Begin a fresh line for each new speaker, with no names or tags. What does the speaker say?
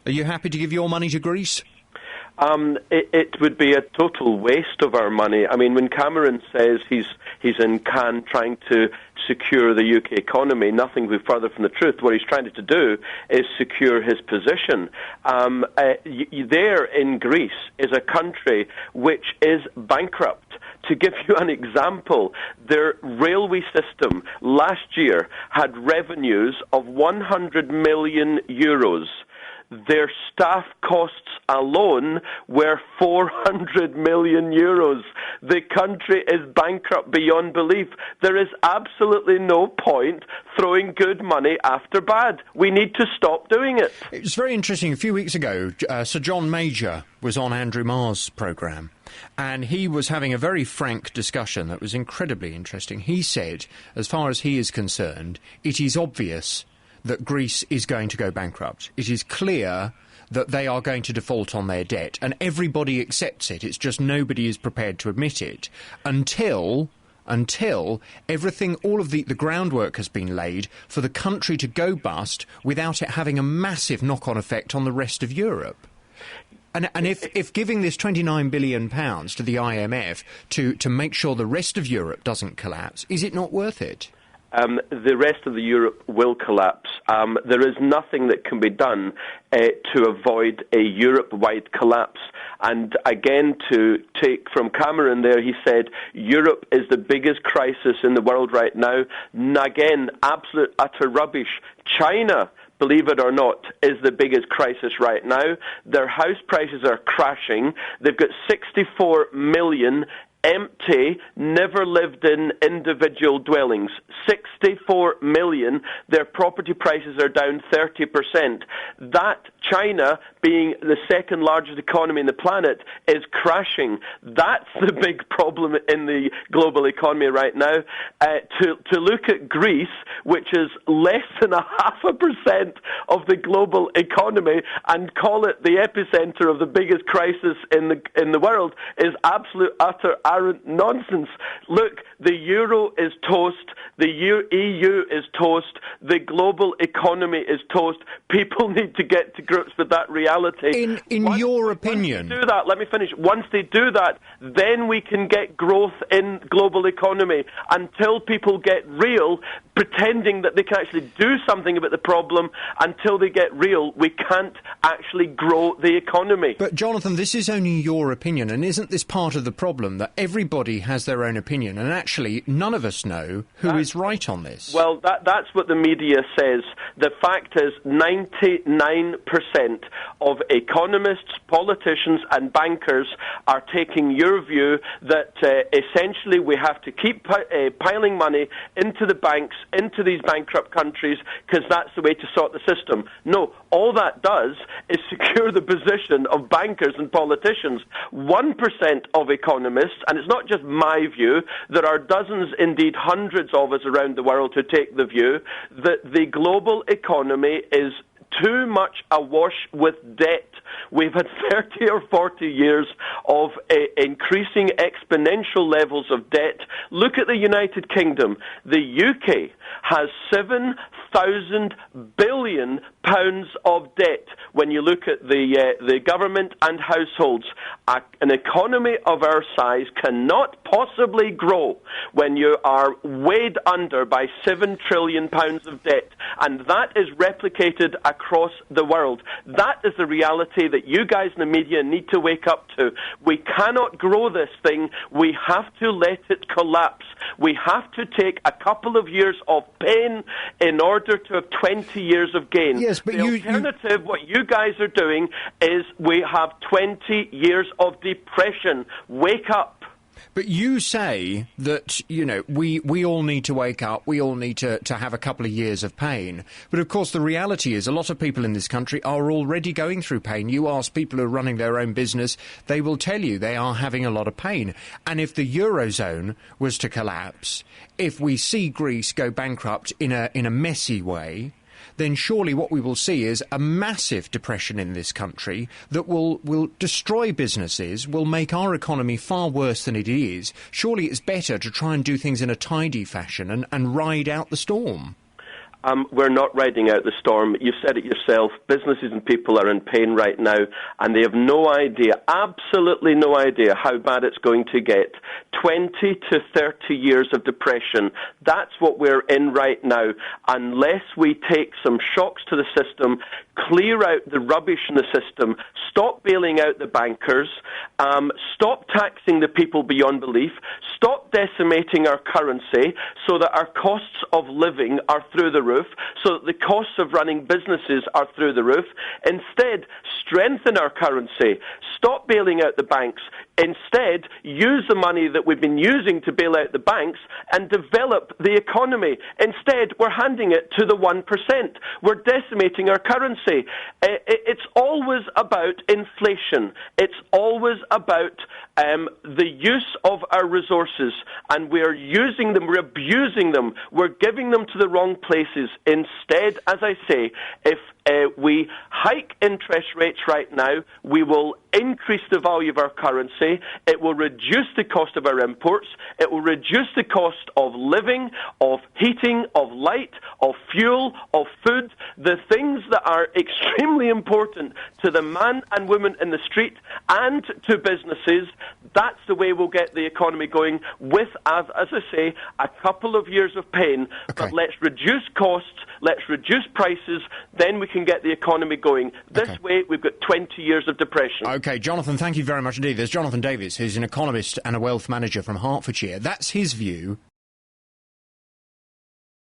Are you happy to give your money to Greece?
It would be a total waste of our money. I mean, when Cameron says he's in Cannes trying to secure the UK economy, nothing would be further from the truth. What he's trying to do is secure his position. There in Greece is a country which is bankrupt. To give you an example, their railway system last year had revenues of 100 million euros. Their staff costs alone were 400 million euros. The country is bankrupt beyond belief. There is absolutely no point throwing good money after bad. We need to stop doing it.
It was very interesting. A few weeks ago, Sir John Major was on Andrew Marr's programme, and he was having a very frank discussion that was incredibly interesting. He said, as far as he is concerned, it is obvious that Greece is going to go bankrupt. It is clear that they are going to default on their debt, and everybody accepts it. It's just nobody is prepared to admit it until everything, all of the groundwork has been laid for the country to go bust without it having a massive knock-on effect on the rest of Europe. And if giving this £29 billion to the IMF to make sure the rest of Europe doesn't collapse, is it not worth it?
The rest of the Europe will collapse. There is nothing that can be done to avoid a Europe-wide collapse. And again, to take from Cameron there, he said, Europe is the biggest crisis in the world right now. Again, absolute, utter rubbish. China, believe it or not, is the biggest crisis right now. Their house prices are crashing. They've got 64 million empty, never lived in individual dwellings. 64 million. Their property prices are down 30%. That, China, being the second largest economy in the planet, is crashing. That's the big problem in the global economy right now. To look at Greece, which is less than 0.5% of the global economy, and call it the epicenter of the biggest crisis in the world, is absolute, utter, arrant nonsense. Look, the euro is toast. The EU is toast. The global economy is toast. People need to get to grips with that reality.
In your opinion,
once they do that, let me finish. Once they do that, then we can get growth in global economy. Until people get real, pretending that they can actually do something about the problem, until they get real, we can't actually grow the economy.
But Jonathan, this is only your opinion, and isn't this part of the problem, that everybody has their own opinion, and actually none of us know who is right on this?
Well, that's what the media says. The fact is 99% of economists, politicians and bankers are taking your view that essentially we have to keep piling money into the banks, into these bankrupt countries, because that's the way to sort the system. No, all that does is secure the position of bankers and politicians. 1% of economists, and it's not just my view, there are dozens, indeed hundreds of us around the world who take the view that the global economy is too much awash with debt. We've had 30 or 40 years of increasing exponential levels of debt. Look at the United Kingdom. The UK has £7,000 billion of debt. When you look at the government and households, an economy of our size cannot possibly grow when you are weighed under by £7 trillion of debt. And that is replicated across the world. That is the reality that you guys in the media need to wake up to. We cannot grow this thing. We have to let it collapse. We have to take a couple of years of pain in order to have 20 years of gain.
Yes, but
the alternative, what you guys are doing, is we have 20 years of depression. Wake up.
But you say that, you know, we all need to wake up, we all need to have a couple of years of pain. But of course the reality is a lot of people in this country are already going through pain. You ask people who are running their own business, they will tell you they are having a lot of pain. And if the Eurozone was to collapse, if we see Greece go bankrupt in a messy way, then surely what we will see is a massive depression in this country that will destroy businesses, will make our economy far worse than it is. Surely it's better to try and do things in a tidy fashion and ride out the storm.
We're not riding out the storm. You've said it yourself. Businesses and people are in pain right now, and they have no idea, absolutely no idea, how bad it's going to get. 20 to 30 years of depression. That's what we're in right now. Unless we take some shocks to the system, clear out the rubbish in the system, stop bailing out the bankers, stop taxing the people beyond belief, stop decimating our currency so that our costs of living are through the roof, so that the costs of running businesses are through the roof. Instead, strengthen our currency, stop bailing out the banks. Instead, use the money that we've been using to bail out the banks and develop the economy. Instead, we're handing it to the 1%. We're decimating our currency. It's always about inflation. It's always about the use of our resources, and we're using them, we're abusing them, we're giving them to the wrong places. Instead, as I say, if we hike interest rates right now, we will increase the value of our currency, it will reduce the cost of our imports, it will reduce the cost of living, of heating, of light, of fuel, of food, the things that are extremely important to the man and woman in the street and to businesses. That's the way we'll get the economy going with, as I say, a couple of years of pain. Okay. But let's reduce costs, let's reduce prices, then we can get the economy going. This way, we've got 20 years of depression.
OK, Jonathan, thank you very much indeed. There's Jonathan Davies, who's an economist and a wealth manager from Hertfordshire. That's his view